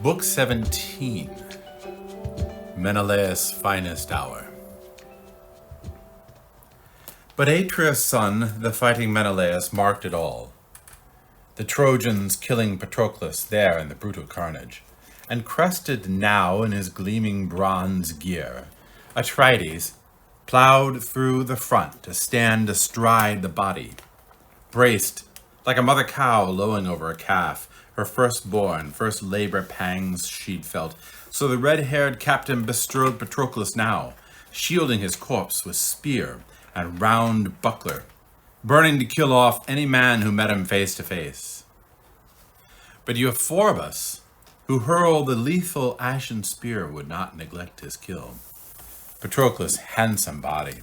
Book 17, Menelaus' Finest Hour. But Atreus' son, the fighting Menelaus, marked it all. The Trojans killing Patroclus there in the brutal carnage, and crested now in his gleaming bronze gear, Atrides plowed through the front to stand astride the body, braced like a mother cow lowing over a calf, her firstborn, first labor pangs she'd felt. So the red-haired captain bestrode Patroclus now, shielding his corpse with spear and round buckler, burning to kill off any man who met him face to face. But Euphorbus, who hurled the lethal ashen spear, would not neglect his kill. Patroclus' handsome body.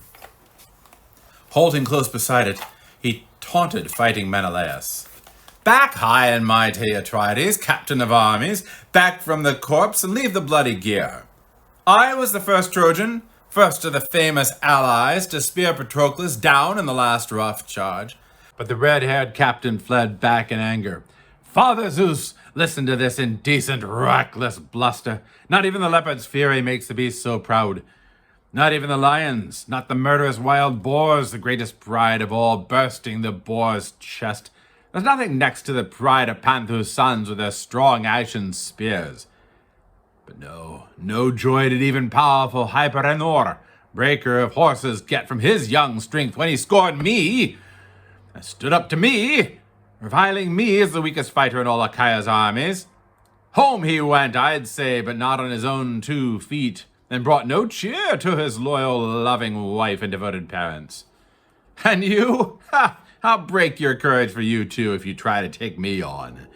Halting close beside it, he taunted fighting Menelaus. "Back high and mighty, Atrides, captain of armies, back from the corpse and leave the bloody gear. I was the first Trojan, first of the famous allies, to spear Patroclus down in the last rough charge." But the red-haired captain fled back in anger. "Father Zeus, listen to this indecent, reckless bluster. Not even the leopard's fury makes the beast so proud. Not even the lions, not the murderous wild boars, the greatest pride of all, bursting the boar's chest. There's nothing next to the pride of Panthus' sons with their strong ashen spears. But no joy did even powerful Hyperenor, breaker of horses, get from his young strength when he scorned me, and stood up to me, reviling me as the weakest fighter in all Achaea's armies. Home he went, I'd say, but not on his own 2 feet, and brought no cheer to his loyal, loving wife and devoted parents. And you? I'll break your courage for you too if you try to take me on.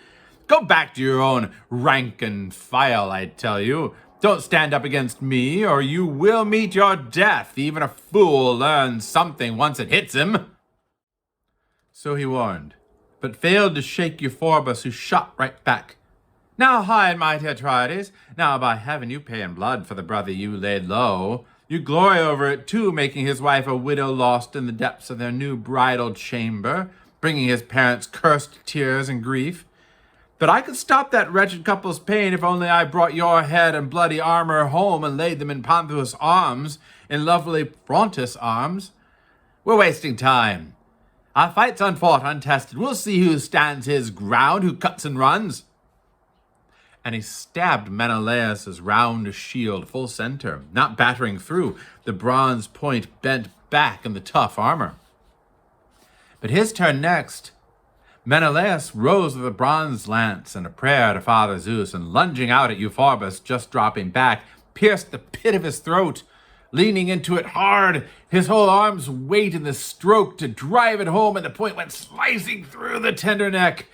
Go back to your own rank and file, I tell you. Don't stand up against me, or you will meet your death. Even a fool learns something once it hits him." So he warned, but failed to shake Euphorbus, who shot right back. "Now high and mighty Atrides, now by heaven you pay in blood for the brother you laid low. You glory over it too, making his wife a widow lost in the depths of their new bridal chamber, bringing his parents cursed tears and grief. But I could stop that wretched couple's pain if only I brought your head and bloody armor home and laid them in Panthus' arms, in lovely Phrontis' arms. We're wasting time. Our fight's unfought, untested. We'll see who stands his ground, who cuts and runs." And he stabbed Menelaus' round shield full center, not battering through, the bronze point bent back in the tough armor. But his turn next. Menelaus rose with a bronze lance and a prayer to Father Zeus, and lunging out at Euphorbus, just dropping back, pierced the pit of his throat, leaning into it hard, his whole arm's weight in the stroke to drive it home, and the point went slicing through the tender neck.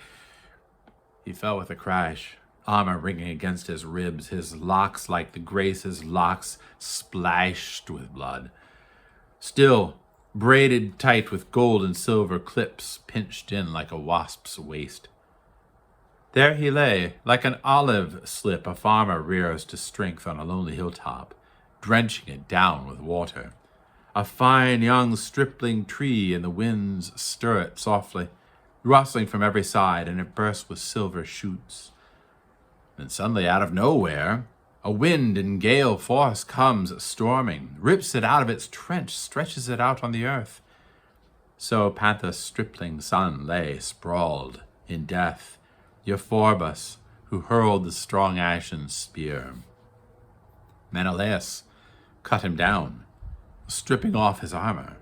He fell with a crash, armor ringing against his ribs, his locks like the Grace's locks splashed with blood. Still, braided tight with gold and silver clips pinched in like a wasp's waist. There he lay, like an olive slip a farmer rears to strength on a lonely hilltop, drenching it down with water. A fine young stripling tree, and the winds stir it softly, rustling from every side, and it bursts with silver shoots. Then suddenly, out of nowhere, a wind in gale force comes storming, rips it out of its trench, stretches it out on the earth. So Panthus' stripling son lay sprawled in death, Euphorbus, who hurled the strong ashen spear. Menelaus cut him down, stripping off his armor.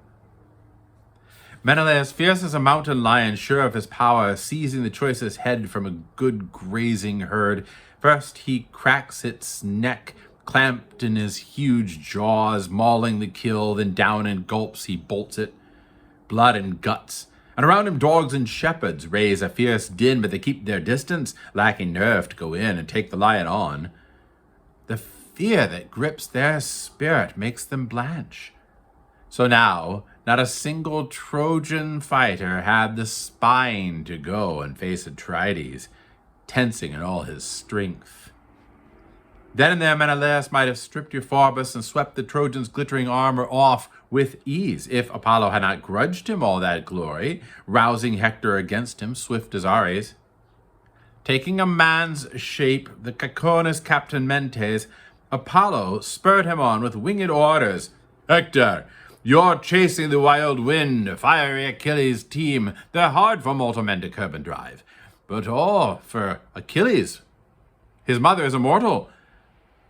Menelaus, fierce as a mountain lion, sure of his power, seizing the choicest head from a good grazing herd, first he cracks its neck, clamped in his huge jaws, mauling the kill, then down in gulps he bolts it. Blood and guts, and around him dogs and shepherds raise a fierce din, but they keep their distance, lacking nerve to go in and take the lion on. The fear that grips their spirit makes them blanch. So now, not a single Trojan fighter had the spine to go and face Atrides, tensing in all his strength. Then and there Menelaus might have stripped Euphorbus and swept the Trojans' glittering armor off with ease, if Apollo had not grudged him all that glory, rousing Hector against him, swift as Ares. Taking a man's shape, the Caconus Captain Mentes, Apollo spurred him on with winged orders. Hector, you're chasing the wild wind, fiery Achilles' team. They're hard for mortal men to curb and drive. But for Achilles. His mother is immortal.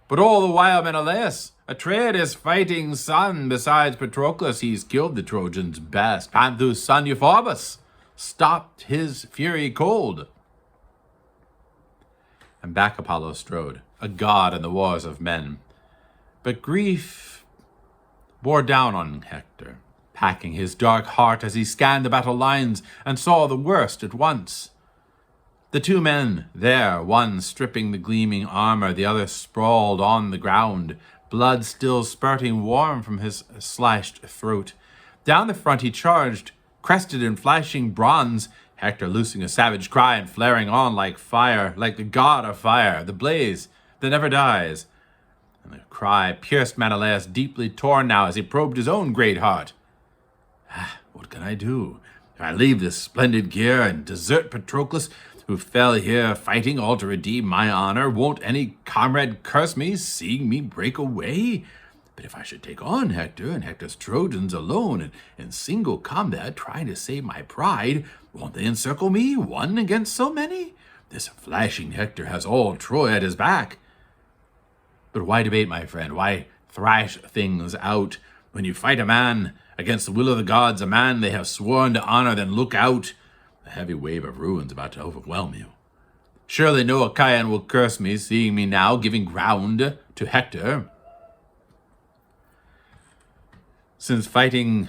But all the while Menelaus, Atreides' fighting son, besides Patroclus, he's killed the Trojans' best. Panthus' son Euphorbus stopped his fury cold. And back Apollo strode, a god in the wars of men. But grief bore down on Hector, packing his dark heart as he scanned the battle lines and saw the worst at once. The two men there, one stripping the gleaming armor, the other sprawled on the ground, blood still spurting warm from his slashed throat. Down the front he charged, crested in flashing bronze, Hector loosing a savage cry and flaring on like fire, like the god of fire, the blaze that never dies. And the cry pierced Menelaus, deeply torn now as he probed his own great heart. What can I do? If I leave this splendid gear and desert Patroclus, who fell here fighting all to redeem my honor, won't any comrade curse me, seeing me break away? But if I should take on Hector and Hector's Trojans alone and in single combat trying to save my pride, won't they encircle me, one against so many? This flashing Hector has all Troy at his back. But why debate, my friend? Why thrash things out? When you fight a man against the will of the gods, a man they have sworn to honor, then look out. A heavy wave of ruin's about to overwhelm you. Surely no Achaean will curse me, seeing me now giving ground to Hector. Since fighting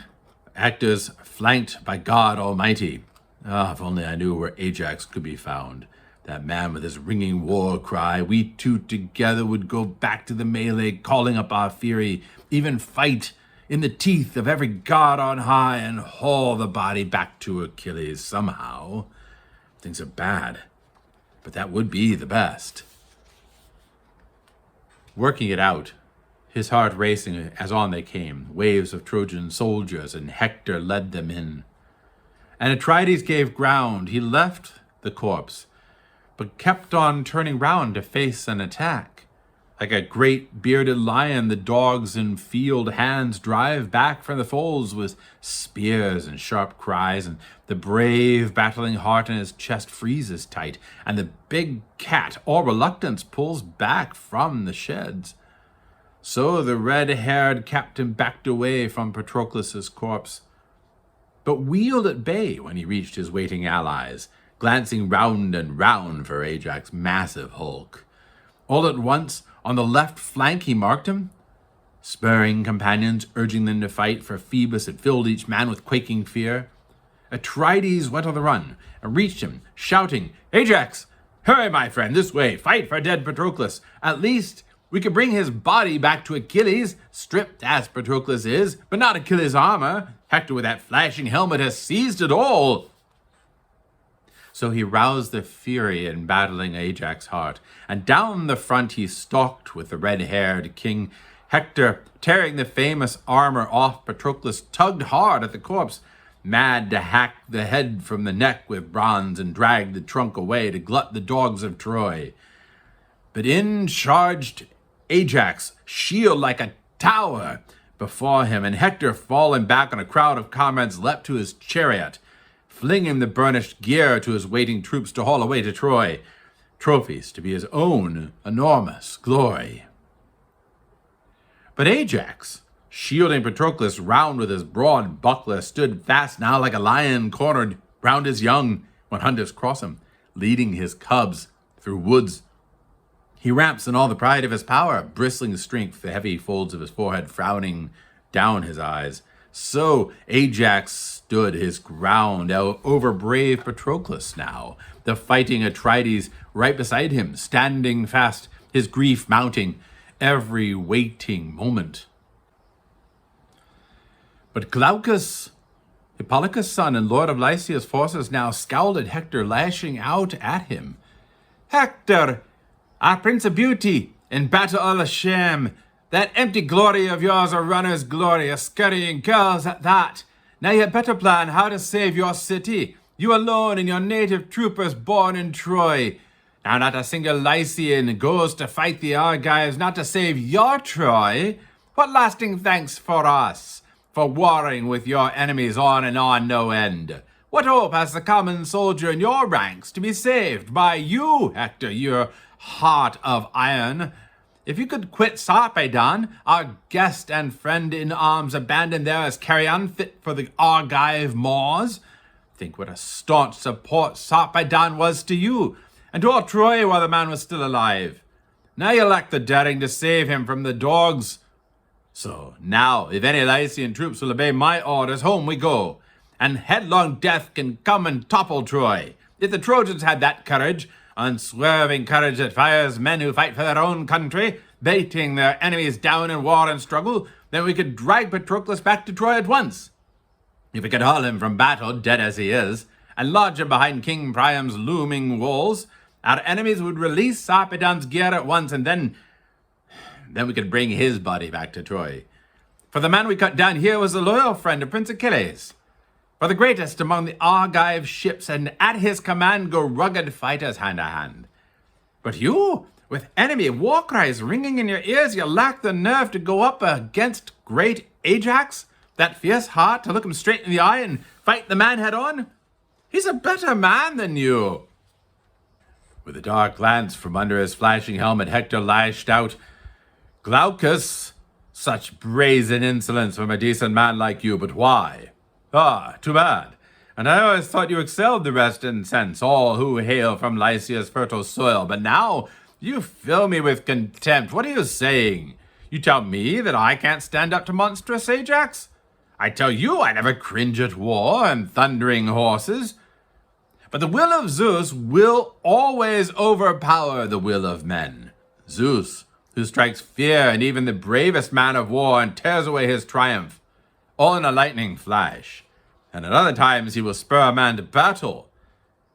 Hector's flanked by God Almighty. If only I knew where Ajax could be found. That man with his ringing war cry. We two together would go back to the melee, calling up our fury, even fight in the teeth of every god on high and haul the body back to Achilles somehow. Things are bad, but that would be the best. Working it out, his heart racing as on they came, waves of Trojan soldiers, and Hector led them in. And Atreides gave ground. He left the corpse, but kept on turning round to face an attack. Like a great bearded lion, the dogs in field hands drive back from the folds with spears and sharp cries, and the brave battling heart in his chest freezes tight, and the big cat, all reluctance, pulls back from the sheds. So the red-haired captain backed away from Patroclus' corpse, but wheeled at bay when he reached his waiting allies, glancing round and round for Ajax's massive hulk. All at once, on the left flank he marked him, spurring companions, urging them to fight, for Phoebus had filled each man with quaking fear. Atreides went on the run and reached him, shouting, "Ajax, hurry, my friend, this way, fight for dead Patroclus. At least we could bring his body back to Achilles, stripped as Patroclus is, but not Achilles' armor. Hector with that flashing helmet has seized it all." So he roused the fury in battling Ajax's heart, and down the front he stalked with the red-haired king. Hector, tearing the famous armor off Patroclus, tugged hard at the corpse, mad to hack the head from the neck with bronze and drag the trunk away to glut the dogs of Troy. But in charged Ajax, shield like a tower before him, and Hector, falling back on a crowd of comrades, leapt to his chariot, flinging the burnished gear to his waiting troops to haul away to Troy, trophies to be his own enormous glory. But Ajax, shielding Patroclus round with his broad buckler, stood fast now like a lion cornered round his young when hunters cross him, leading his cubs through woods. He ramps in all the pride of his power, bristling strength, the heavy folds of his forehead frowning down his eyes. So Ajax stood his ground over brave Patroclus now, the fighting Atreides right beside him, standing fast, his grief mounting every waiting moment. But Glaucus, Hippolochus' son and lord of Lycia's forces, now scowled at Hector, lashing out at him. "Hector, our prince of beauty, in battle all a shame. That empty glory of yours a runner's glory, a scurrying girls at that. Now you had better plan how to save your city, you alone and your native troopers born in Troy. Now not a single Lycian goes to fight the Argives, not to save your Troy. What lasting thanks for us, for warring with your enemies on and on no end? What hope has the common soldier in your ranks to be saved by you, Hector, your heart of iron? If you could quit Sarpedon, our guest and friend in arms, abandoned there as carrion fit for the Argive maws, think what a staunch support Sarpedon was to you, and to all Troy while the man was still alive. Now you lack the daring to save him from the dogs. So now, if any Lycian troops will obey my orders, home we go, and headlong death can come and topple Troy. If the Trojans had that courage, unswerving courage that fires men who fight for their own country, baiting their enemies down in war and struggle, then we could drag Patroclus back to Troy at once. If we could haul him from battle, dead as he is, and lodge him behind King Priam's looming walls, our enemies would release Sarpedon's gear at once, and then we could bring his body back to Troy. For the man we cut down here was a loyal friend of Prince Achilles, for the greatest among the Argive ships, and at his command go rugged fighters hand to hand. But you, with enemy war cries ringing in your ears, you lack the nerve to go up against great Ajax, that fierce heart to look him straight in the eye and fight the man head on? He's a better man than you. With a dark glance from under his flashing helmet, Hector lashed out, Glaucus, such brazen insolence from a decent man like you, but why? Ah, too bad. And I always thought you excelled the rest in sense, all who hail from Lycia's fertile soil. But now you fill me with contempt. What are you saying? You tell me that I can't stand up to monstrous Ajax? I tell you I never cringe at war and thundering horses. But the will of Zeus will always overpower the will of men. Zeus, who strikes fear in even the bravest man of war and tears away his triumph, all in a lightning flash. And at other times he will spur a man to battle.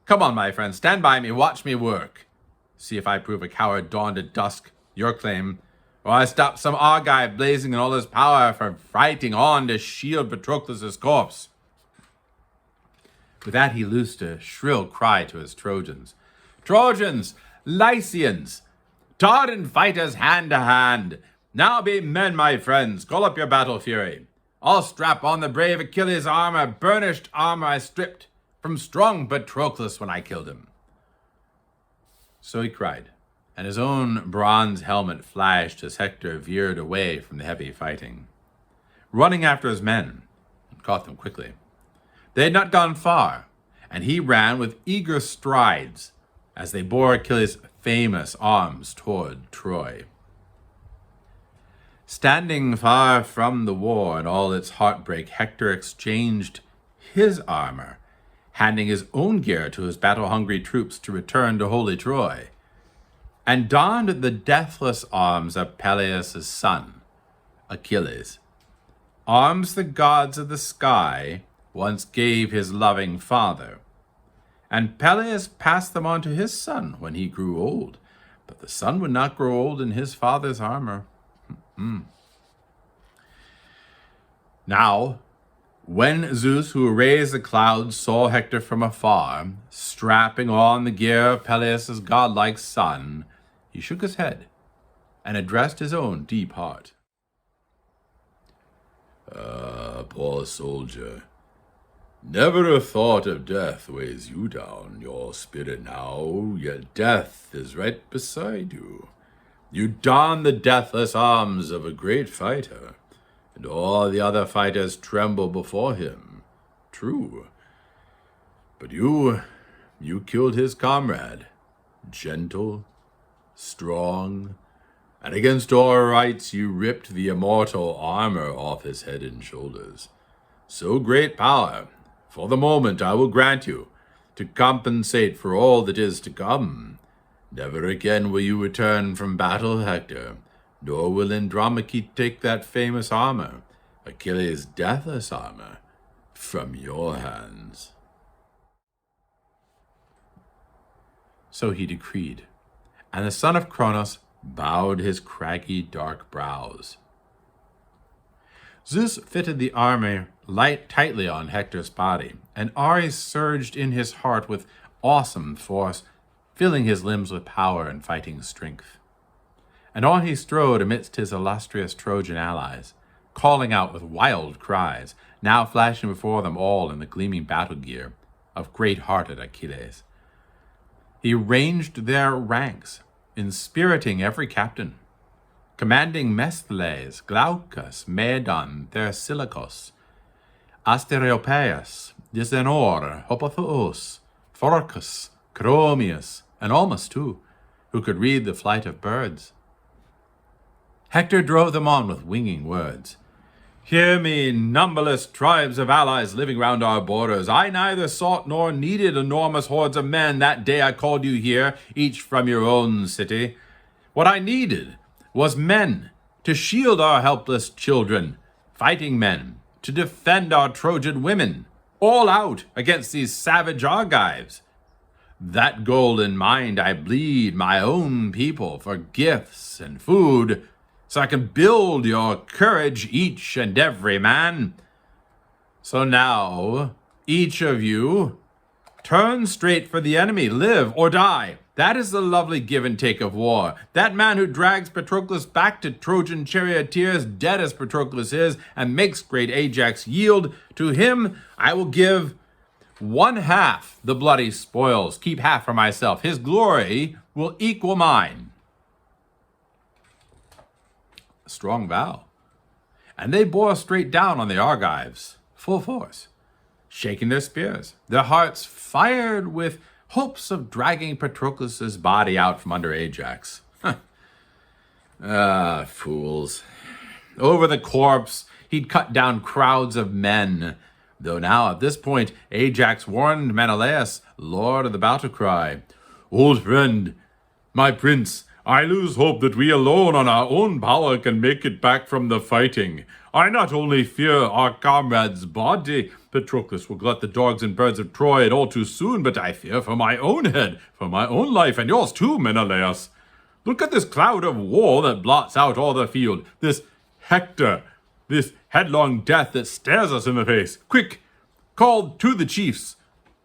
Come on, my friend, stand by me, watch me work. See if I prove a coward dawned at dusk, your claim, or I stop some Argive blazing in all his power for fighting on to shield Patroclus' corpse. With that he loosed a shrill cry to his Trojans. Trojans, Lycians, Dardan fighters hand to hand. Now be men, my friends, call up your battle fury. I'll strap on the brave Achilles' armor, burnished armor I stripped from strong Patroclus when I killed him. So he cried, and his own bronze helmet flashed as Hector veered away from the heavy fighting, running after his men, and caught them quickly. They had not gone far, and he ran with eager strides as they bore Achilles' famous arms toward Troy. Standing far from the war and all its heartbreak, Hector exchanged his armor, handing his own gear to his battle-hungry troops to return to holy Troy, and donned the deathless arms of Peleus' son, Achilles, arms the gods of the sky once gave his loving father. And Peleus passed them on to his son when he grew old, but the son would not grow old in his father's armor. Now, when Zeus, who raised the clouds, saw Hector from afar, strapping on the gear of Peleus' godlike son, he shook his head and addressed his own deep heart. Poor soldier, never a thought of death weighs you down, your spirit now, yet death is right beside you. You don the deathless arms of a great fighter, and all the other fighters tremble before him. True. But you killed his comrade, gentle, strong, and against all rights you ripped the immortal armor off his head and shoulders. So great power, for the moment I will grant you, to compensate for all that is to come. Never again will you return from battle, Hector, nor will Andromache take that famous armor, Achilles' deathless armor, from your hands. So he decreed, and the son of Cronos bowed his craggy dark brows. Zeus fitted the armor tightly on Hector's body, and Ares surged in his heart with awesome force. filling his limbs with power and fighting strength. And on he strode amidst his illustrious Trojan allies, calling out with wild cries, now flashing before them all in the gleaming battle gear of great-hearted Achilles. He ranged their ranks, inspiriting every captain, commanding Mesthles, Glaucus, Medon, Thersilochus, Asteropaeus, Disenor, Hopothoos, Phorcus, Chromius, and Almus too, who could read the flight of birds. Hector drove them on with winging words. Hear me, numberless tribes of allies living round our borders. I neither sought nor needed enormous hordes of men that day I called you here, each from your own city. What I needed was men to shield our helpless children, fighting men to defend our Trojan women, all out against these savage Argives. That goal in mind, I bleed my own people for gifts and food, so I can build your courage, each and every man. So now, each of you, turn straight for the enemy, live or die. That is the lovely give and take of war. That man who drags Patroclus back to Trojan charioteers, dead as Patroclus is, and makes great Ajax yield, to him I will give 1/2 the bloody spoils, keep half for myself. His glory will equal mine. A strong vow. And they bore straight down on the Argives, full force, shaking their spears, their hearts fired with hopes of dragging Patroclus' body out from under Ajax. Fools. Over the corpse, he'd cut down crowds of men, though now at this point Ajax warned Menelaus, lord of the battle cry, Old friend, my prince, I lose hope that we alone on our own power can make it back from the fighting. I not only fear our comrade's body, Patroclus will glut the dogs and birds of Troy all too soon, but I fear for my own head, for my own life, and yours too, Menelaus. Look at this cloud of war that blots out all the field, this Hector, this headlong death that stares us in the face. Quick, call to the chiefs,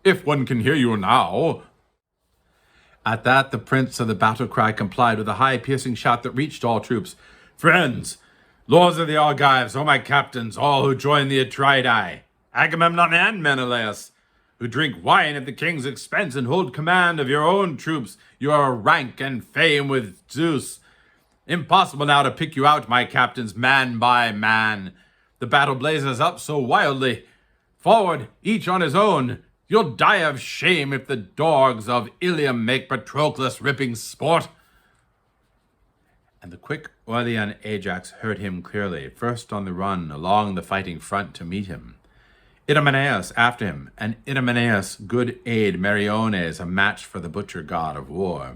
if one can hear you now. At that, the prince of the battle cry complied with a high piercing shout that reached all troops. Friends, lords of the Argives, O my captains, all who join the Atridae, Agamemnon and Menelaus, who drink wine at the king's expense and hold command of your own troops, your rank and fame with Zeus. Impossible now to pick you out, my captains, man by man. The battle blazes up so wildly. Forward, each on his own. You'll die of shame if the dogs of Ilium make Patroclus ripping sport. And the quick Oilean Ajax heard him clearly, first on the run along the fighting front to meet him. Idomeneus after him, and Idomeneus' good aid Meriones, a match for the butcher god of war.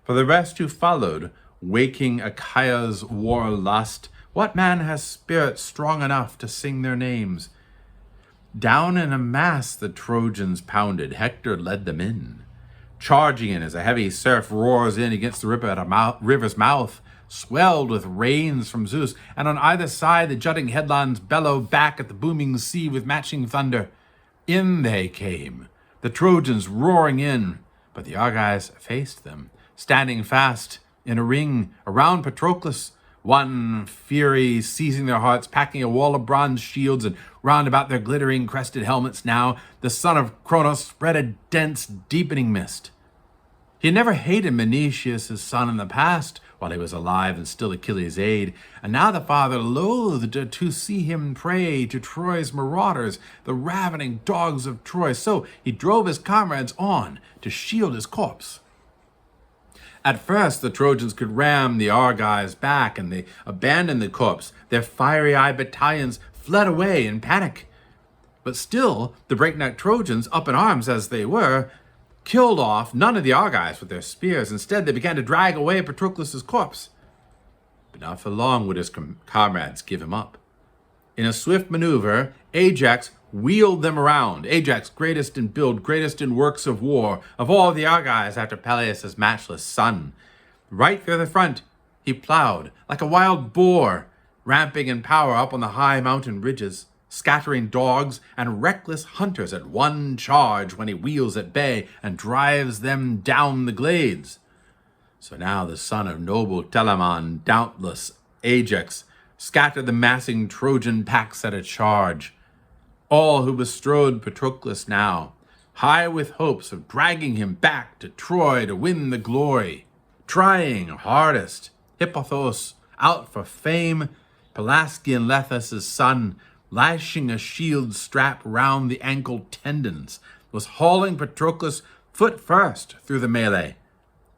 For the rest who followed, waking Achaea's war lust, what man has spirit strong enough to sing their names? Down in a mass the Trojans pounded. Hector led them in, charging in as a heavy surf roars in against the river's mouth, swelled with rains from Zeus, and on either side the jutting headlands bellow back at the booming sea with matching thunder. In they came, the Trojans roaring in, but the Argives faced them, standing fast in a ring around Patroclus, one fury seizing their hearts, packing a wall of bronze shields, and round about their glittering crested helmets now the son of Cronos spread a dense, deepening mist. He had never hated Menelaus, his son, in the past, while he was alive and still Achilles' aid, and now the father loathed to see him prey to Troy's marauders, the ravening dogs of Troy, so he drove his comrades on to shield his corpse. At first, the Trojans could ram the Argives back, and they abandoned the corpse. Their fiery-eyed battalions fled away in panic. But still, the breakneck Trojans, up in arms as they were, killed off none of the Argives with their spears. Instead, they began to drag away Patroclus' corpse. But not for long would his comrades give him up. In a swift maneuver, Ajax wheeled them around. Ajax, greatest in build, greatest in works of war, of all the Argives after Peleus' matchless son. Right through the front, he plowed like a wild boar, ramping in power up on the high mountain ridges, scattering dogs and reckless hunters at one charge when he wheels at bay and drives them down the glades. So now the son of noble Telamon, dauntless Ajax, scattered the massing Trojan packs at a charge. All who bestrode Patroclus now, high with hopes of dragging him back to Troy to win the glory, trying hardest, Hippothos, out for fame, Pelasgian Lethus' son, lashing a shield strap round the ankle tendons, was hauling Patroclus foot first through the melee,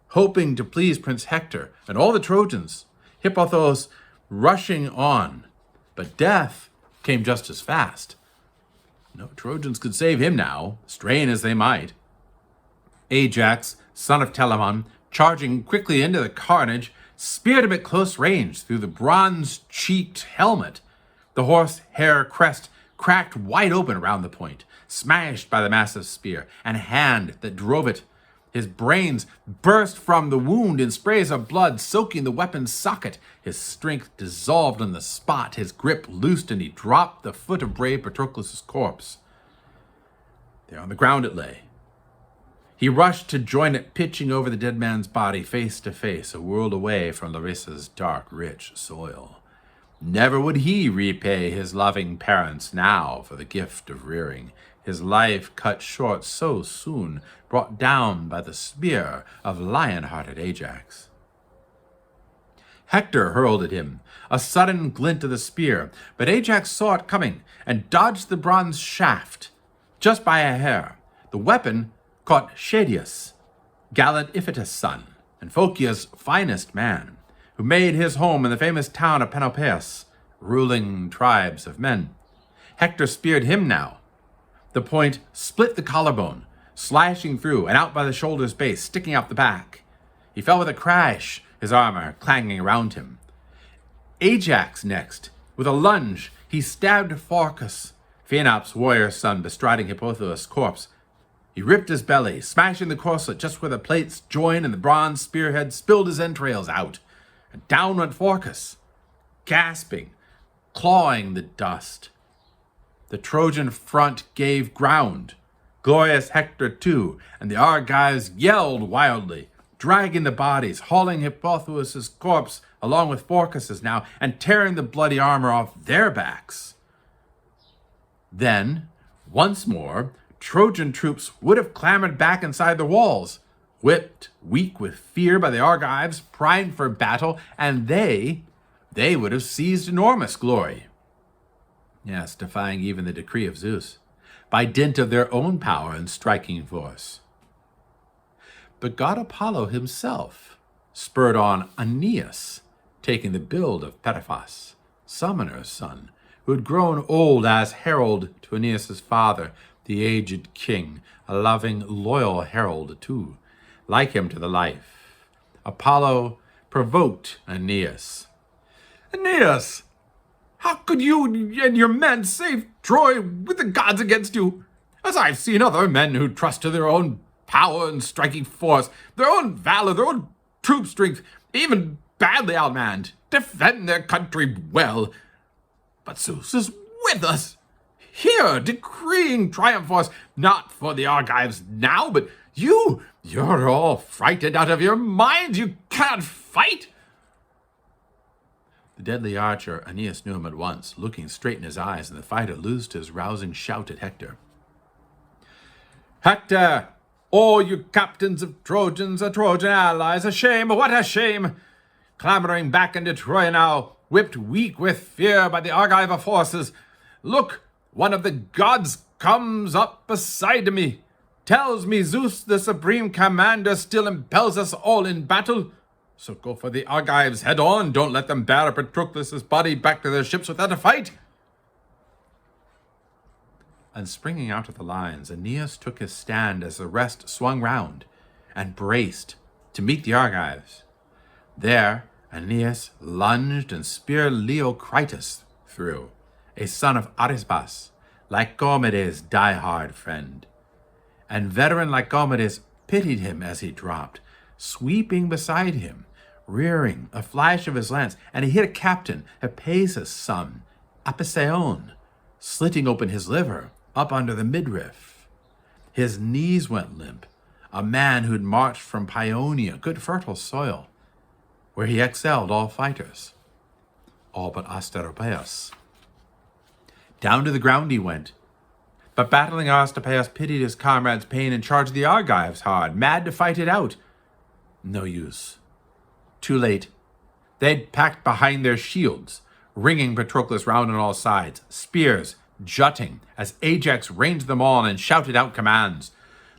hoping to please Prince Hector and all the Trojans, Hippothos rushing on. But death came just as fast. No Trojans could save him now, strain as they might. Ajax, son of Telamon, charging quickly into the carnage, speared him at close range through the bronze-cheeked helmet. The horsehair crest cracked wide open around the point, smashed by the massive spear and hand that drove it. His brains burst from the wound in sprays of blood soaking the weapon's socket. His strength dissolved on the spot, his grip loosed, and he dropped the foot of brave Patroclus' corpse. There on the ground it lay. He rushed to join it, pitching over the dead man's body face to face, a world away from Larissa's dark, rich soil. Never would he repay his loving parents now for the gift of rearing, his life cut short so soon, brought down by the spear of lion-hearted Ajax. Hector hurled at him, a sudden glint of the spear, but Ajax saw it coming and dodged the bronze shaft. Just by a hair, the weapon caught Schedius, gallant Iphitus' son, and Phocia's finest man, who made his home in the famous town of Panopeus, ruling tribes of men. Hector speared him now. The point split the collarbone, slashing through and out by the shoulder's base, sticking out the back. He fell with a crash, his armor clanging around him. Ajax next, with a lunge, he stabbed Phorcus, Phaenops' warrior son, bestriding Hippothos' corpse. He ripped his belly, smashing the corselet just where the plates joined, and the bronze spearhead spilled his entrails out. And down went Phorcus, gasping, clawing the dust. The Trojan front gave ground. Glorious Hector too, and the Argives yelled wildly, dragging the bodies, hauling Hippothous' corpse along with Phorcus's now, and tearing the bloody armor off their backs. Then, once more, Trojan troops would have clambered back inside the walls, whipped, weak with fear by the Argives, primed for battle, and they would have seized enormous glory. Yes, defying even the decree of Zeus, by dint of their own power and striking force. But god Apollo himself spurred on Aeneas, taking the build of Periphas, Summoner's son, who had grown old as herald to Aeneas' father, the aged king, a loving, loyal herald too, like him to the life. Apollo provoked Aeneas. "Aeneas, how could you and your men save Troy with the gods against you? As I've seen other men who trust to their own power and striking force, their own valor, their own troop strength, even badly outmanned, defend their country well. But Zeus is with us, here, decreeing triumph for us, not for the Argives now, but you're all frightened out of your minds. You can't fight." The deadly archer, Aeneas knew him at once, looking straight in his eyes, and the fighter loosed his rousing shout at Hector. "Hector, all you captains of Trojans, Trojan allies, a shame, what a shame! Clambering back into Troy now, whipped weak with fear by the Argive forces. Look, one of the gods comes up beside me, tells me Zeus, the supreme commander, still impels us all in battle. So go for the Argives head on. Don't let them bear Patroclus' body back to their ships without a fight." And springing out of the lines, Aeneas took his stand as the rest swung round and braced to meet the Argives. There, Aeneas lunged and speared Leocritus through, a son of Arisbas, Lycomedes' die-hard friend. And veteran Lycomedes pitied him as he dropped, sweeping beside him, rearing a flash of his lance, and he hit a captain, Hippasus' son, Apisaon, slitting open his liver up under the midriff. His knees went limp. A man who'd marched from Paeonia, good fertile soil, where he excelled all fighters, all but Asteropaeus. Down to the ground he went. But battling Asteropaeus pitied his comrade's pain and charged the Argives hard, mad to fight it out. No use. Too late. They'd packed behind their shields, ringing Patroclus round on all sides, spears jutting as Ajax ranged them on and shouted out commands.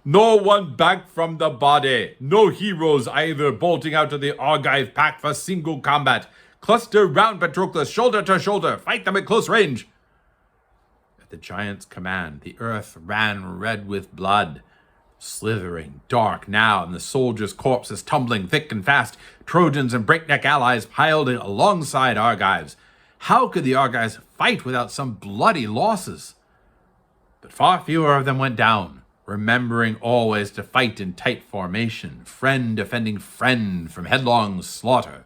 No one back from the body. No heroes either bolting out of the Argive pack for single combat. Cluster round Patroclus, shoulder to shoulder. Fight them at close range. At the giant's command, the earth ran red with blood. Slithering, dark now, and the soldiers' corpses tumbling thick and fast. Trojans and breakneck allies piled alongside Argives. How could the Argives fight without some bloody losses? But far fewer of them went down, remembering always to fight in tight formation, friend defending friend from headlong slaughter.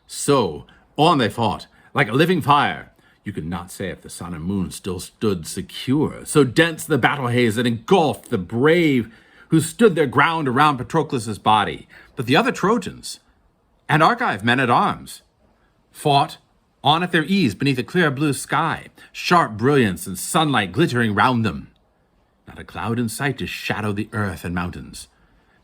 So, on they fought, like a living fire. You could not say if the sun and moon still stood secure, so dense the battle haze that engulfed the brave who stood their ground around Patroclus' body. But the other Trojans and Argive men-at-arms fought on at their ease beneath a clear blue sky, sharp brilliance and sunlight glittering round them. Not a cloud in sight to shadow the earth and mountains.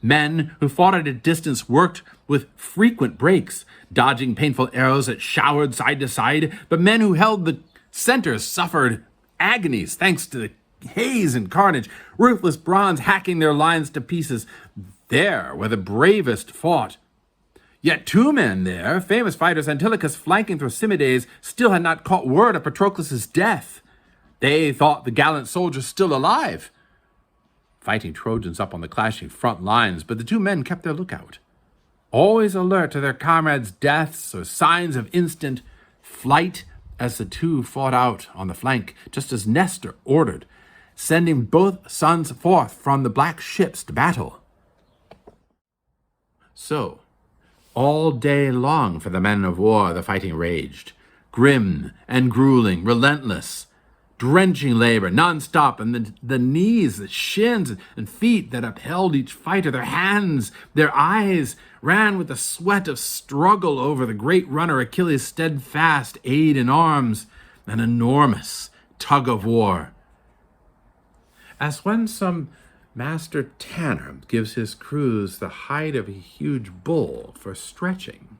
Men who fought at a distance worked with frequent breaks, dodging painful arrows that showered side to side, but men who held the centers suffered agonies thanks to the haze and carnage, ruthless bronze hacking their lines to pieces. There where the bravest fought. Yet 2 men there, famous fighters Antilochus flanking Thrasymedes, still had not caught word of Patroclus' death. They thought the gallant soldier still alive, fighting Trojans up on the clashing front lines, but the 2 men kept their lookout, always alert to their comrades' deaths or signs of instant flight as the 2 fought out on the flank, just as Nestor ordered, sending both sons forth from the black ships to battle. So, all day long for the men of war the fighting raged, grim and grueling, relentless, drenching labor, non-stop, and the knees, the shins, and feet that upheld each fighter, their hands, their eyes, ran with the sweat of struggle over the great runner Achilles' steadfast aid in arms, an enormous tug of war. As when some master tanner gives his crews the hide of a huge bull for stretching,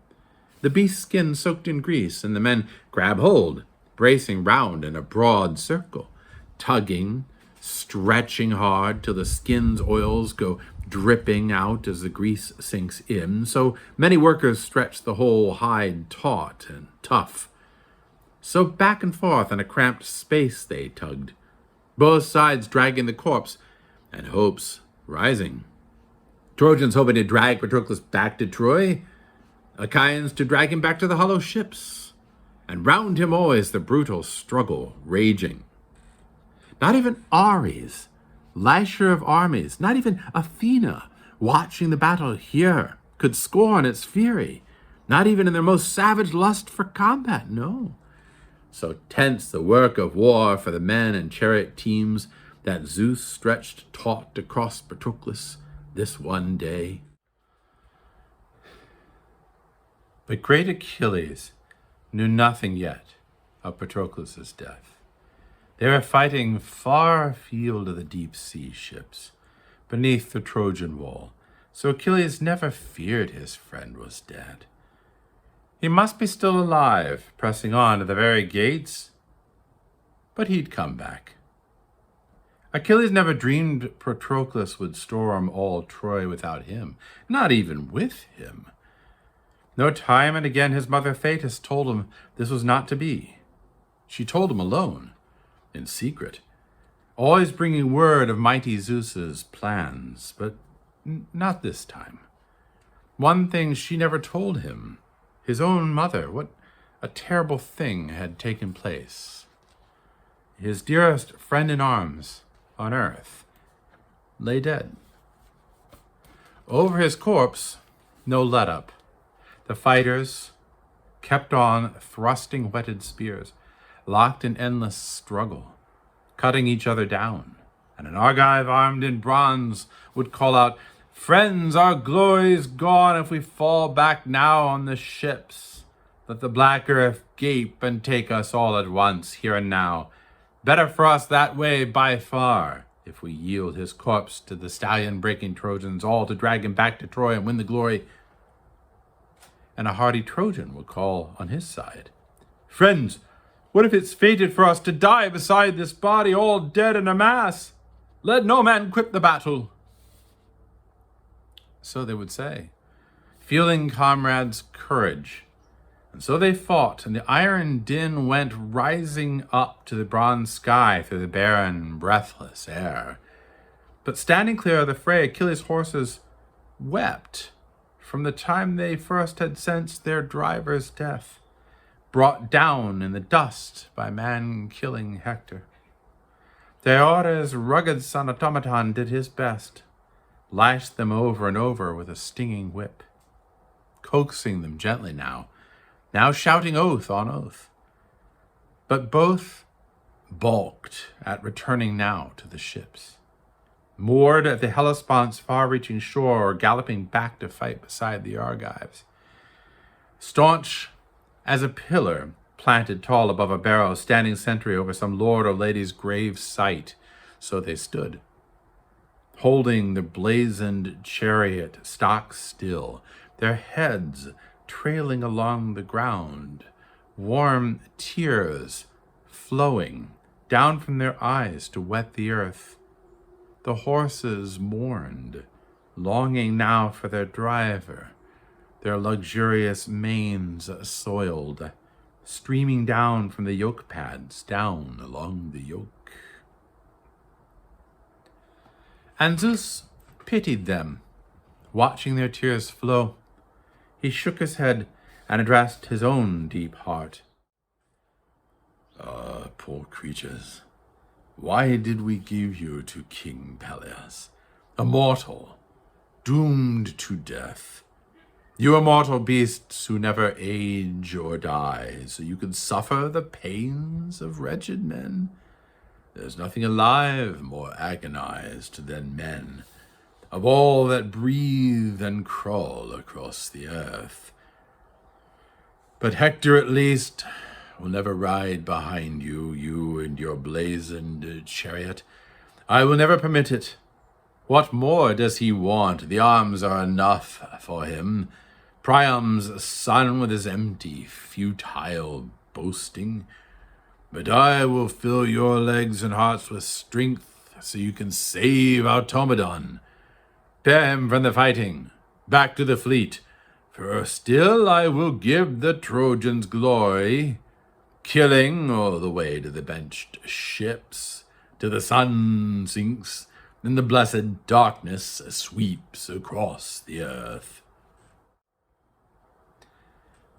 the beast's skin soaked in grease, and the men grab hold, bracing round in a broad circle, tugging, stretching hard till the skin's oils go dripping out as the grease sinks in. So many workers stretch the whole hide taut and tough. So back and forth in a cramped space they tugged, both sides dragging the corpse, and hopes rising. Trojans hoping to drag Patroclus back to Troy, Achaeans to drag him back to the hollow ships, and round him always the brutal struggle raging. Not even Ares, lasher of armies, not even Athena, watching the battle here, could scorn its fury, not even in their most savage lust for combat, no. So tense the work of war for the men and chariot teams that Zeus stretched taut across Patroclus this one day. But great Achilles knew nothing yet of Patroclus' death. They were fighting far afield of the deep sea ships, beneath the Trojan wall, so Achilles never feared his friend was dead. He must be still alive, pressing on to the very gates, but he'd come back. Achilles never dreamed Patroclus would storm all Troy without him, not even with him. No, time and again his mother Thetis told him this was not to be. She told him alone, in secret, always bringing word of mighty Zeus's plans, but not this time. One thing she never told him, his own mother, what a terrible thing had taken place. His dearest friend in arms on earth lay dead. Over his corpse, no let-up. The fighters kept on thrusting whetted spears. locked in endless struggle, cutting each other down. And an Argive armed in bronze would call out, "Friends, our glory's gone if we fall back now on the ships. Let the black earth gape and take us all at once, here and now. Better for us that way by far, if we yield his corpse to the stallion-breaking Trojans, all to drag him back to Troy and win the glory." And a hardy Trojan would call on his side, "Friends, what if it's fated for us to die beside this body, all dead in a mass? Let no man quit the battle." So they would say, feeling comrades' courage. And so they fought, and the iron din went rising up to the bronze sky through the barren, breathless air. But standing clear of the fray, Achilles' horses wept from the time they first had sensed their driver's death, brought down in the dust by man-killing Hector. Diores' rugged son Automaton did his best, lashed them over and over with a stinging whip, coaxing them gently now shouting oath on oath. But both balked at returning now to the ships, moored at the Hellespont's far-reaching shore or galloping back to fight beside the Argives. Staunch as a pillar planted tall above a barrow, standing sentry over some lord or lady's grave site, so they stood, holding the blazoned chariot stock still, their heads trailing along the ground, warm tears flowing down from their eyes to wet the earth. The horses mourned, longing now for their driver, their luxurious manes soiled, streaming down from the yoke pads, down along the yoke. And Zeus pitied them, watching their tears flow. He shook his head and addressed his own deep heart. "Ah, poor creatures, why did we give you to King Peleus, a mortal, doomed to death? You immortal beasts who never age or die, so you can suffer the pains of wretched men? There's nothing alive more agonized than men, of all that breathe and crawl across the earth. But Hector, at least, will never ride behind you, you and your blazoned chariot. I will never permit it. What more does he want? The arms are enough for him. Priam's son with his empty, futile boasting. But I will fill your legs and hearts with strength so you can save Automedon. Bear him from the fighting, back to the fleet, for still I will give the Trojans glory, killing all the way to the benched ships, till the sun sinks and the blessed darkness sweeps across the earth."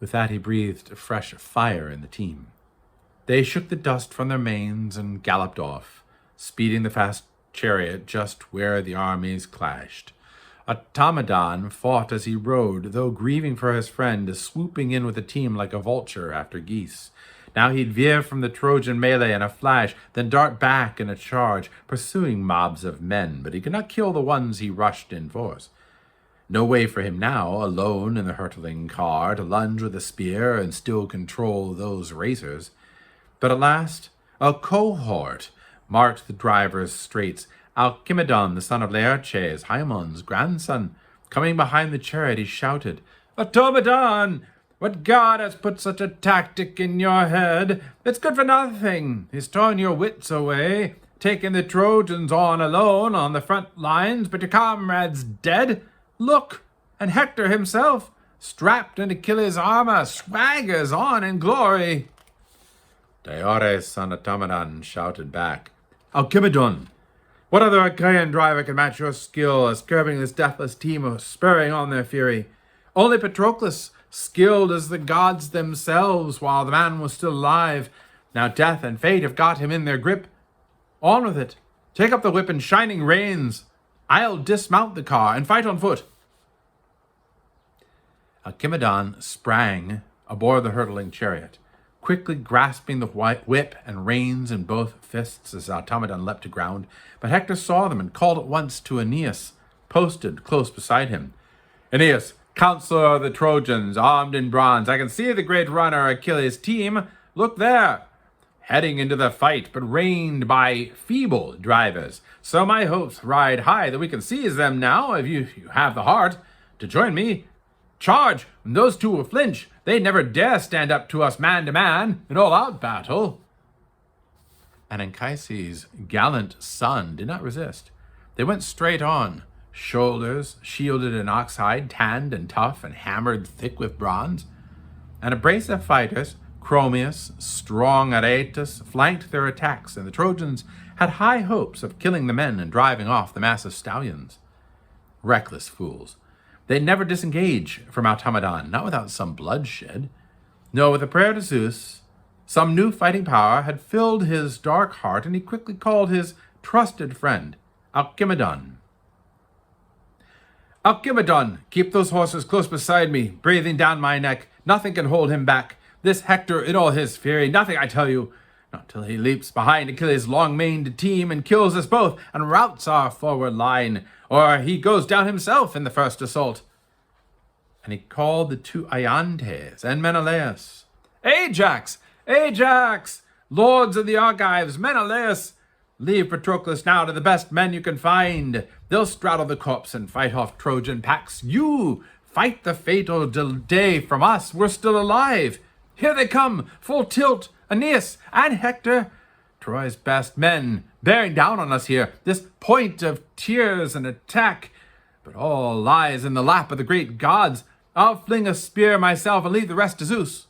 With that he breathed fresh fire in the team. They shook the dust from their manes and galloped off, speeding the fast chariot just where the armies clashed. Automedon fought as he rode, though grieving for his friend, swooping in with the team like a vulture after geese. Now he'd veer from the Trojan melee in a flash, then dart back in a charge, pursuing mobs of men, but he could not kill the ones he rushed in force. No way for him now, alone in the hurtling car, to lunge with a spear and still control those racers. But at last, a cohort marked the driver's straits. Alcimedon, the son of Laerces, Hiemon's grandson, coming behind the chariot, he shouted, "Automedon! What god has put such a tactic in your head? It's good for nothing. He's torn your wits away, taken the Trojans on alone on the front lines, but your comrade's dead. Look, and Hector himself, strapped in Achilles' armor, swaggers on in glory." Diores, son of Automedon, shouted back, "Alcimedon, what other Achaean driver can match your skill as curbing this deathless team or spurring on their fury? Only Patroclus, skilled as the gods themselves while the man was still alive. Now death and fate have got him in their grip. On with it. Take up the whip and shining reins. I'll dismount the car and fight on foot." Alcimedon sprang aboard the hurtling chariot, quickly grasping the whip and reins in both fists as Automedon leapt to ground. But Hector saw them and called at once to Aeneas, posted close beside him. "Aeneas, counselor of the Trojans, armed in bronze, I can see the great runner Achilles' team. Look there, heading into the fight, but reined by feeble drivers. So my hopes ride high that we can seize them now, if you have the heart to join me. Charge, when those two will flinch. They never dare stand up to us man to man in all-out battle." And Anchises' gallant son did not resist. They went straight on, shoulders shielded in oxhide, tanned and tough and hammered thick with bronze. And a brace of fighters, Chromius, strong Aretus, flanked their attacks, and the Trojans had high hopes of killing the men and driving off the massive stallions. Reckless fools. They never disengage from Automedon, not without some bloodshed. No, with a prayer to Zeus, some new fighting power had filled his dark heart, and he quickly called his trusted friend, Alcimedon. "Alcimedon, keep those horses close beside me, breathing down my neck. Nothing can hold him back. This Hector in all his fury, nothing, I tell you. Not till he leaps behind Achilles' long-maned team and kills us both and routs our forward line, or he goes down himself in the first assault." And he called the two Iantes and Menelaus. "Ajax! Ajax! Lords of the Argives, Menelaus! Leave Patroclus now to the best men you can find. They'll straddle the corpse and fight off Trojan packs. You fight the fatal day from us. We're still alive. Here they come, full tilt, Aeneas and Hector, Troy's best men, bearing down on us here, this point of tears and attack. But all lies in the lap of the great gods. I'll fling a spear myself and leave the rest to Zeus."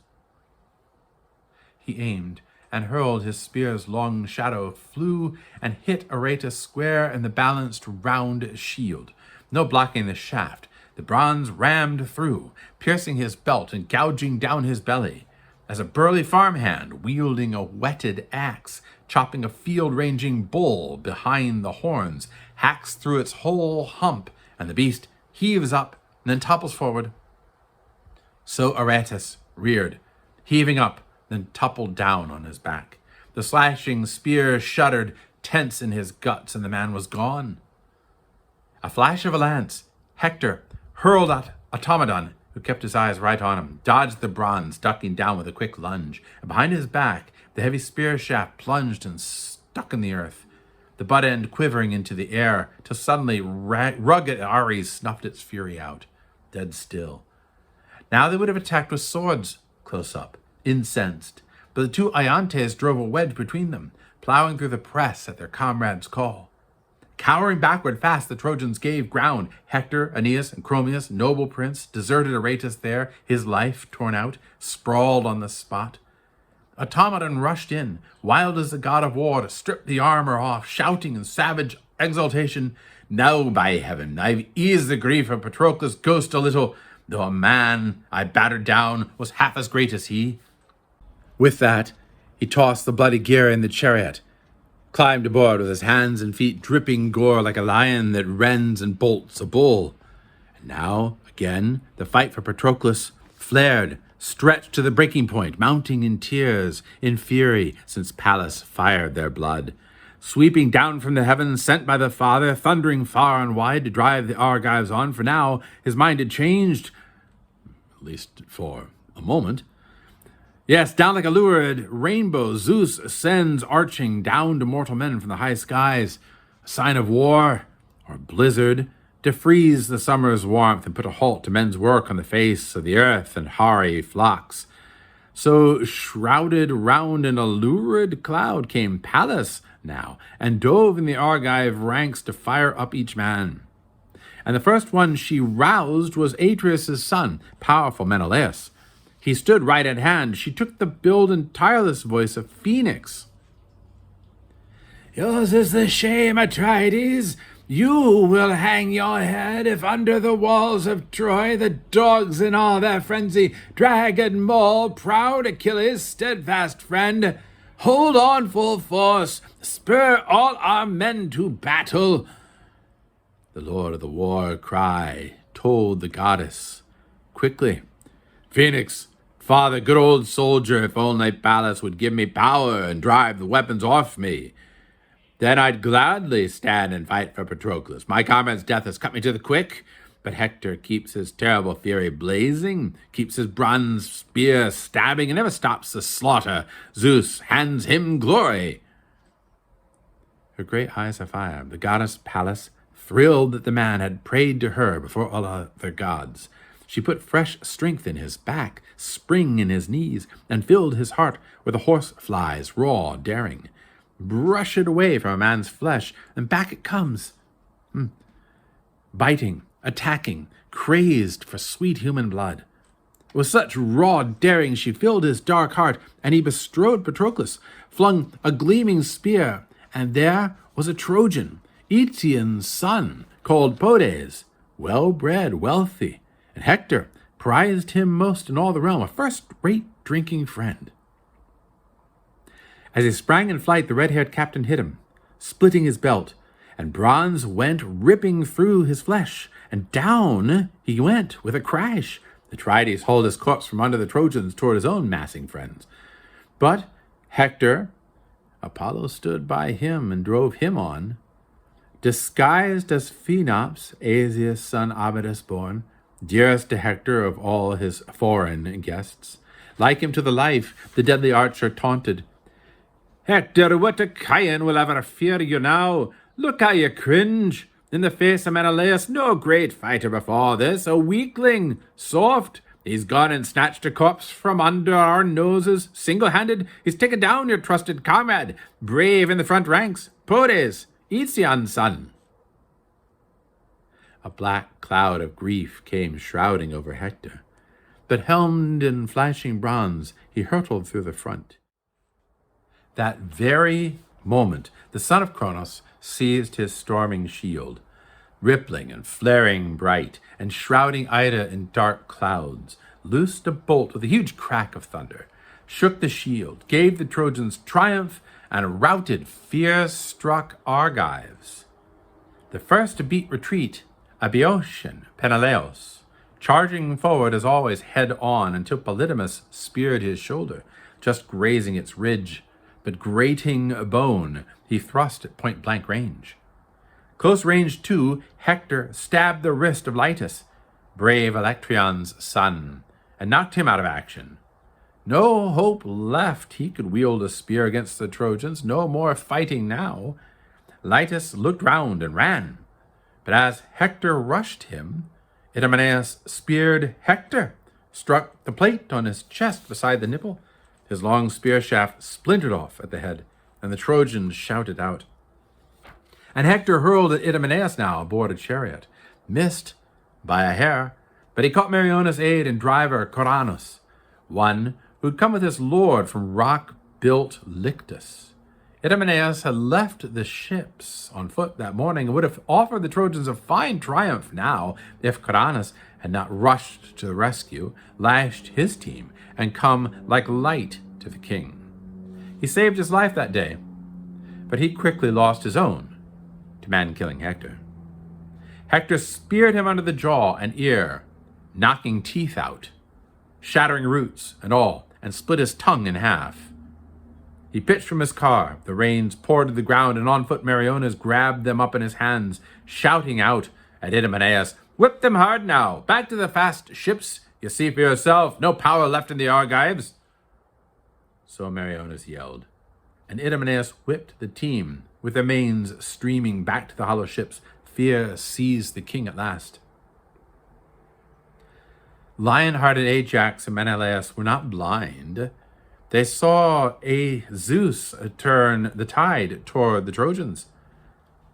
He aimed and hurled his spear's long shadow, flew and hit Aretus square in the balanced round shield. No blocking the shaft. The bronze rammed through, piercing his belt and gouging down his belly, as a burly farmhand, wielding a whetted axe, chopping a field-ranging bull behind the horns, hacks through its whole hump, and the beast heaves up and then topples forward. So Aretus reared, heaving up, then toppled down on his back. The slashing spear shuddered, tense in his guts, and the man was gone. A flash of a lance, Hector hurled at Automedon, who kept his eyes right on him, dodged the bronze, ducking down with a quick lunge, and behind his back, the heavy spear shaft plunged and stuck in the earth, the butt end quivering into the air, till suddenly rugged Ares snuffed its fury out, dead still. Now they would have attacked with swords, close up, incensed, but the two Iantes drove a wedge between them, plowing through the press at their comrades' call. Cowering backward fast, the Trojans gave ground. Hector, Aeneas, and Chromius, noble prince, deserted Aretus there, his life torn out, sprawled on the spot. Automedon rushed in, wild as the god of war, to strip the armor off, shouting in savage exultation, "Now, by heaven, I've eased the grief of Patroclus' ghost a little, though a man I battered down was half as great as he." With that, he tossed the bloody gear in the chariot, climbed aboard with his hands and feet dripping gore like a lion that rends and bolts a bull. And now, again, the fight for Patroclus flared, stretched to the breaking point, mounting in tears, in fury, since Pallas fired their blood. Sweeping down from the heavens, sent by the Father, thundering far and wide to drive the Argives on, for now his mind had changed, at least for a moment. Yes, down like a lurid rainbow, Zeus ascends arching down to mortal men from the high skies, a sign of war or blizzard, to freeze the summer's warmth and put a halt to men's work on the face of the earth and hoary flocks. So shrouded round in a lurid cloud came Pallas now, and dove in the Argive ranks to fire up each man. And the first one she roused was Atreus' son, powerful Menelaus. He stood right at hand. She took the build and tireless voice of Phoenix. "Yours is the shame, Atrides. You will hang your head if under the walls of Troy the dogs in all their frenzy drag and maul proud Achilles' steadfast friend. Hold on full force, spur all our men to battle." The Lord of the War cry told the goddess quickly, "Phoenix, Father, good old soldier, if only Pallas would give me power and drive the weapons off me. Then I'd gladly stand and fight for Patroclus. My comrade's death has cut me to the quick, but Hector keeps his terrible fury blazing, keeps his bronze spear stabbing, and never stops the slaughter. Zeus hands him glory. Her great eyes afire, the goddess Pallas, thrilled that the man had prayed to her before all other gods. She put fresh strength in his back, spring in his knees, and filled his heart with a horsefly's raw daring. Brush it away from a man's flesh, and back it comes. Biting, attacking, crazed for sweet human blood. With such raw daring she filled his dark heart, and he bestrode Patroclus, flung a gleaming spear, and there was a Trojan, Aetion's son, called Podes, well-bred, wealthy, and Hector prized him most in all the realm, a first-rate drinking friend. As he sprang in flight, the red-haired captain hit him, splitting his belt, and bronze went ripping through his flesh, and down he went with a crash. Atrides hauled his corpse from under the Trojans toward his own massing friends. But Hector, Apollo stood by him and drove him on. Disguised as Phaenops, Asius' son Abydos born, dearest to Hector of all his foreign guests. Like him to the life, the deadly archer taunted. Hector, what a Chian will ever fear you now? Look how you cringe. In the face of Menelaus, no great fighter before this, a weakling, soft. He's gone and snatched a corpse from under our noses, single-handed. He's taken down your trusted comrade, brave in the front ranks, Podes, Aetion's son. A black cloud of grief came shrouding over Hector, but helmed in flashing bronze, he hurtled through the front. That very moment, the son of Cronos seized his storming shield, rippling and flaring bright, and shrouding Ida in dark clouds, loosed a bolt with a huge crack of thunder, shook the shield, gave the Trojans triumph, and routed fear-struck Argives. The first to beat retreat, a Boeotian, Menelaus, charging forward as always head-on until Polydamas speared his shoulder, just grazing its ridge, but grating a bone, he thrust at point-blank range. Close range too, Hector stabbed the wrist of Lytus, brave Electrion's son, and knocked him out of action. No hope left he could wield a spear against the Trojans, no more fighting now. Lytus looked round and ran, but as Hector rushed him, Idomeneus speared Hector, struck the plate on his chest beside the nipple. His long spear shaft splintered off at the head, and the Trojans shouted out. And Hector hurled at Idomeneus now aboard a chariot, missed by a hair, but he caught Meriones' aide and driver Coranus, one who'd come with his lord from rock-built Lyctus. Idomeneus had left the ships on foot that morning and would have offered the Trojans a fine triumph now if Coranus had not rushed to the rescue, lashed his team, and come like light to the king. He saved his life that day, but he quickly lost his own to man-killing Hector. Hector speared him under the jaw and ear, knocking teeth out, shattering roots and all, and split his tongue in half. He pitched from his car, the reins poured to the ground, and on-foot Meriones grabbed them up in his hands, shouting out at Idomeneus, "Whip them hard now, back to the fast ships. You see for yourself, no power left in the Argives." So Meriones yelled, and Idomeneus whipped the team, with their manes streaming back to the hollow ships. Fear seized the king at last. Lion-hearted Ajax and Menelaus were not blind. They saw Zeus turn the tide toward the Trojans.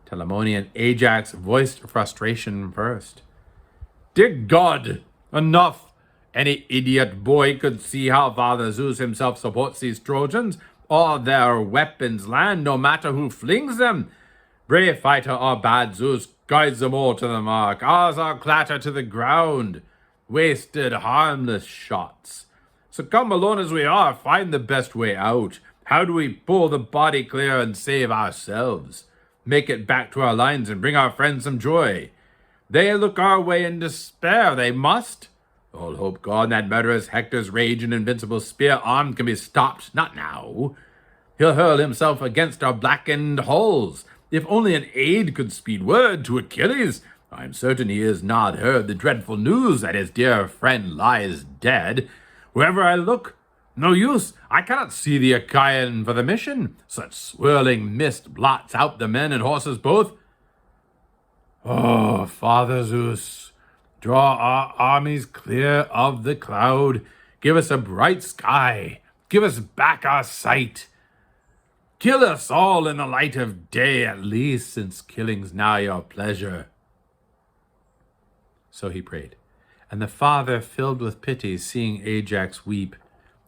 Telamonian Ajax voiced frustration first. "Dear God, enough! Any idiot boy could see how Father Zeus himself supports these Trojans. All their weapons land, no matter who flings them. Brave fighter or bad, Zeus guides them all to the mark. Ours are clatter to the ground. Wasted, harmless shots. So come alone as we are, find the best way out. How do we pull the body clear and save ourselves? Make it back to our lines and bring our friends some joy. They look our way in despair, they must. All hope gone, that murderous Hector's rage and invincible spear arm can be stopped. Not now. He'll hurl himself against our blackened hulls. If only an aid could speed word to Achilles, I'm certain he has not heard the dreadful news that his dear friend lies dead. Wherever I look, no use. I cannot see the Achaean for the mission. Such swirling mist blots out the men and horses both. Oh, Father Zeus, draw our armies clear of the cloud. Give us a bright sky. Give us back our sight. Kill us all in the light of day at least, since killing's now your pleasure. So he prayed, and the father, filled with pity, seeing Ajax weep,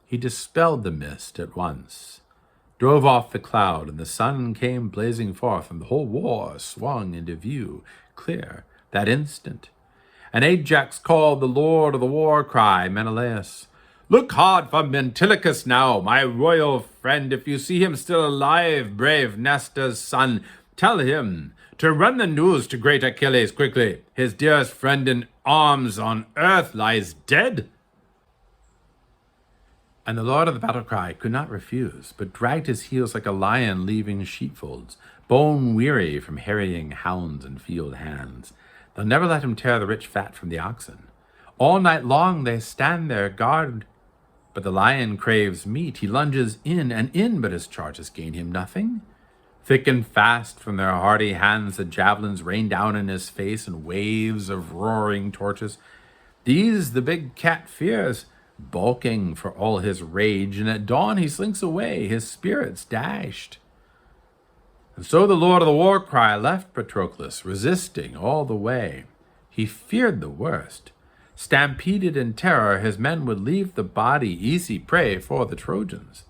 he dispelled the mist at once, drove off the cloud, and the sun came blazing forth, and the whole war swung into view, clear, that instant. And Ajax called the lord of the war cry, Menelaus, "Look hard for Menelaus now, my royal friend. If you see him still alive, brave Nestor's son, tell him to run the news to great Achilles quickly. His dearest friend in arms on earth lies dead." And the lord of the battle cry could not refuse, but dragged his heels like a lion leaving sheepfolds, bone-weary from harrying hounds and field hands. They'll never let him tear the rich fat from the oxen. All night long they stand there guard, but the lion craves meat. He lunges in and in, but his charges gain him nothing. Thick and fast from their hardy hands the javelins rain down in his face in waves of roaring torches. These the big cat fears, bulking for all his rage, and at dawn he slinks away, his spirits dashed. And so the lord of the war cry left Patroclus, resisting all the way. He feared the worst. Stampeded in terror, his men would leave the body easy prey for the Trojans.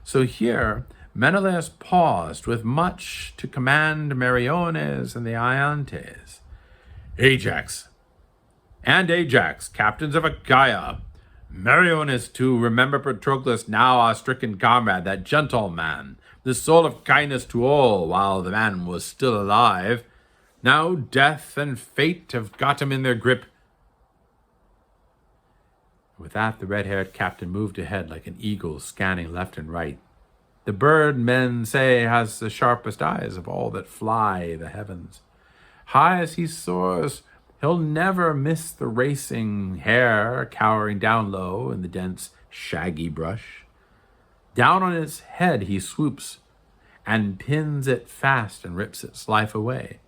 So here Menelaus paused with much to command Meriones and the Iantes. Ajax, captains of Achaia, Meriones too, remember Patroclus now our stricken comrade, that gentle man, the soul of kindness to all while the man was still alive. Now death and fate have got him in their grip. With that, the red-haired captain moved ahead like an eagle, scanning left and right. The bird, men say, has the sharpest eyes of all that fly the heavens. High as he soars, he'll never miss the racing hare cowering down low in the dense, shaggy brush. Down on its head he swoops and pins it fast and rips its life away.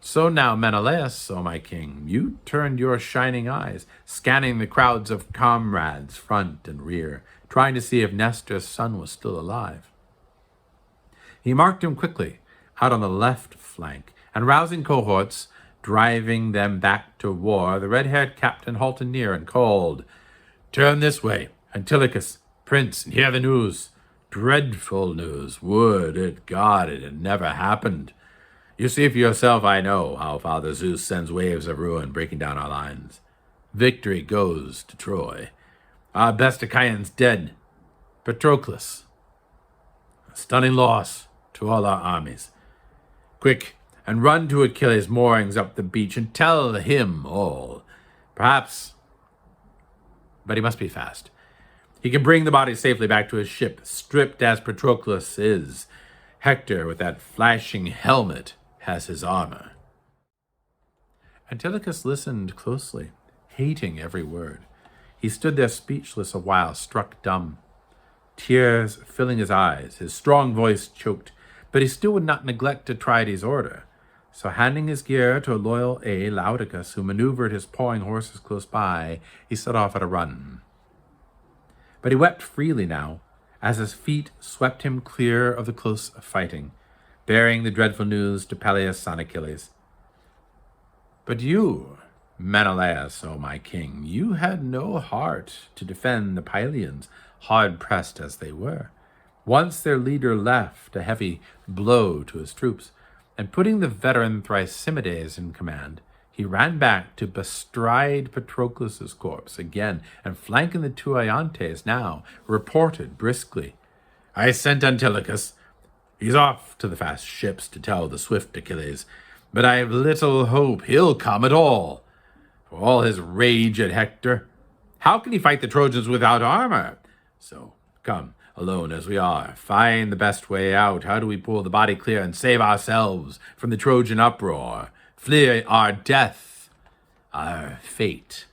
So now, Menelaus, O my king, you turned your shining eyes, scanning the crowds of comrades front and rear, trying to see if Nestor's son was still alive. He marked him quickly out on the left flank, and rousing cohorts, driving them back to war, the red-haired captain halted near and called, "Turn this way, Antilochus, prince, and hear the news. Dreadful news. Would it God it had never happened. You see for yourself, I know, how Father Zeus sends waves of ruin breaking down our lines. Victory goes to Troy. Our best Achaeans dead. Patroclus. A stunning loss to all our armies. Quick, and run to Achilles' moorings up the beach and tell him all. Perhaps, but he must be fast. He can bring the body safely back to his ship, stripped as Patroclus is. Hector, with that flashing helmet, has his armor." Antilochus listened closely, hating every word. He stood there speechless a while, struck dumb, tears filling his eyes, his strong voice choked, but he still would not neglect Atrides' order. So handing his gear to a loyal aide, Laodocus, who maneuvered his pawing horses close by, he set off at a run. But he wept freely now, as his feet swept him clear of the close fighting, bearing the dreadful news to Peleus' son Achilles. But you, Menelaus, O my king, you had no heart to defend the Pylians, hard-pressed as they were. Once their leader left a heavy blow to his troops, and putting the veteran Thrasymmedes in command, he ran back to bestride Patroclus' corpse again, and flanking the two Iantes now, reported briskly, "I sent Antilochus. He's off to the fast ships to tell the swift Achilles, but I have little hope he'll come at all. for all his rage at Hector. How can he fight the Trojans without armor? So, come, alone as we are, find the best way out. How do we pull the body clear and save ourselves from the Trojan uproar? Flee our death, our fate.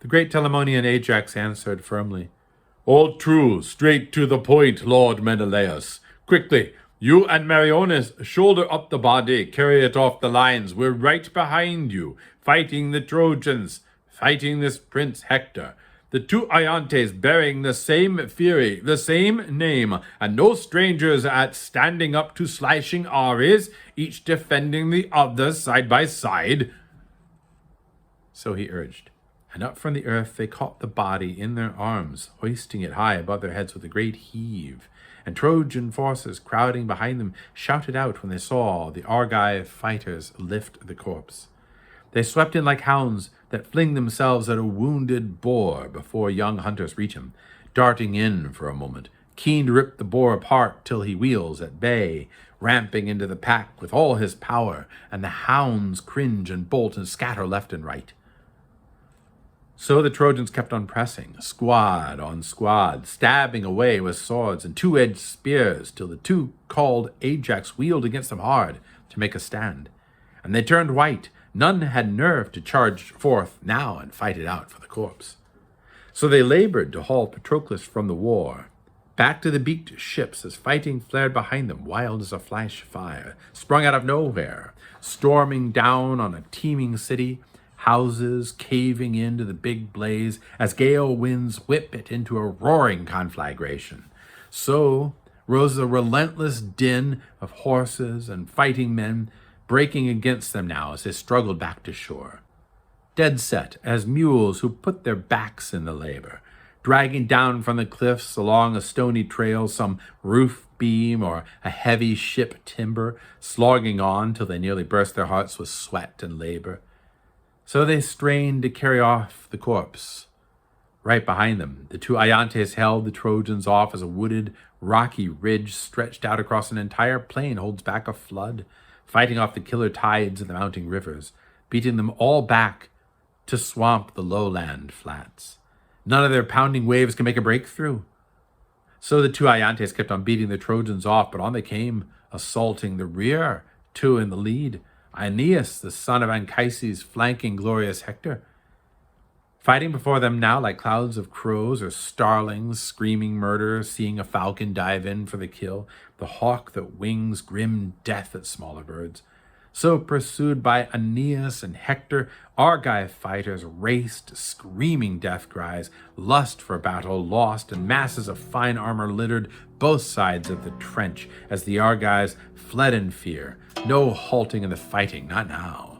The great Telamonian Ajax answered firmly, All true, straight to the point, Lord Menelaus. Quickly, you and Meriones shoulder up the body, carry it off the lines. We're right behind you, fighting the Trojans, fighting this Prince Hector. The two Iantes bearing the same fury, the same name, and no strangers at standing up to slashing Ares, each defending the other side by side. So he urged, and up from the earth they caught the body in their arms, hoisting it high above their heads with a great heave. And Trojan forces crowding behind them shouted out when they saw the Argive fighters lift the corpse. They swept in like hounds that fling themselves at a wounded boar before young hunters reach him, darting in for a moment, keen to rip the boar apart till he wheels at bay, ramping into the pack with all his power, and the hounds cringe and bolt and scatter left and right. So the Trojans kept on pressing, squad on squad, stabbing away with swords and two-edged spears, till the two called Ajax wheeled against them hard to make a stand. And they turned white. None had nerve to charge forth now and fight it out for the corpse. So they labored to haul Patroclus from the war, back to the beaked ships as fighting flared behind them, wild as a flash fire, sprung out of nowhere, storming down on a teeming city, houses caving into the big blaze as gale winds whip it into a roaring conflagration. So rose the relentless din of horses and fighting men, breaking against them now as they struggled back to shore. Dead set as mules who put their backs in the labor, dragging down from the cliffs along a stony trail some roof beam or a heavy ship timber, slogging on till they nearly burst their hearts with sweat and labor. So they strained to carry off the corpse. Right behind them, the two Iantes held the Trojans off as a wooded, rocky ridge stretched out across an entire plain holds back a flood, fighting off the killer tides of the mounting rivers, beating them all back to swamp the lowland flats. None of their pounding waves can make a breakthrough. So the two Iantes kept on beating the Trojans off, but on they came, assaulting the rear, two in the lead, Aeneas, the son of Anchises, flanking glorious Hector. Fighting before them now like clouds of crows or starlings, screaming murder, seeing a falcon dive in for the kill, the hawk that wings grim death at smaller birds. So pursued by Aeneas and Hector, Argive fighters raced, screaming death cries, lust for battle lost, and masses of fine armor littered both sides of the trench as the Argives fled in fear. No halting in the fighting, not now.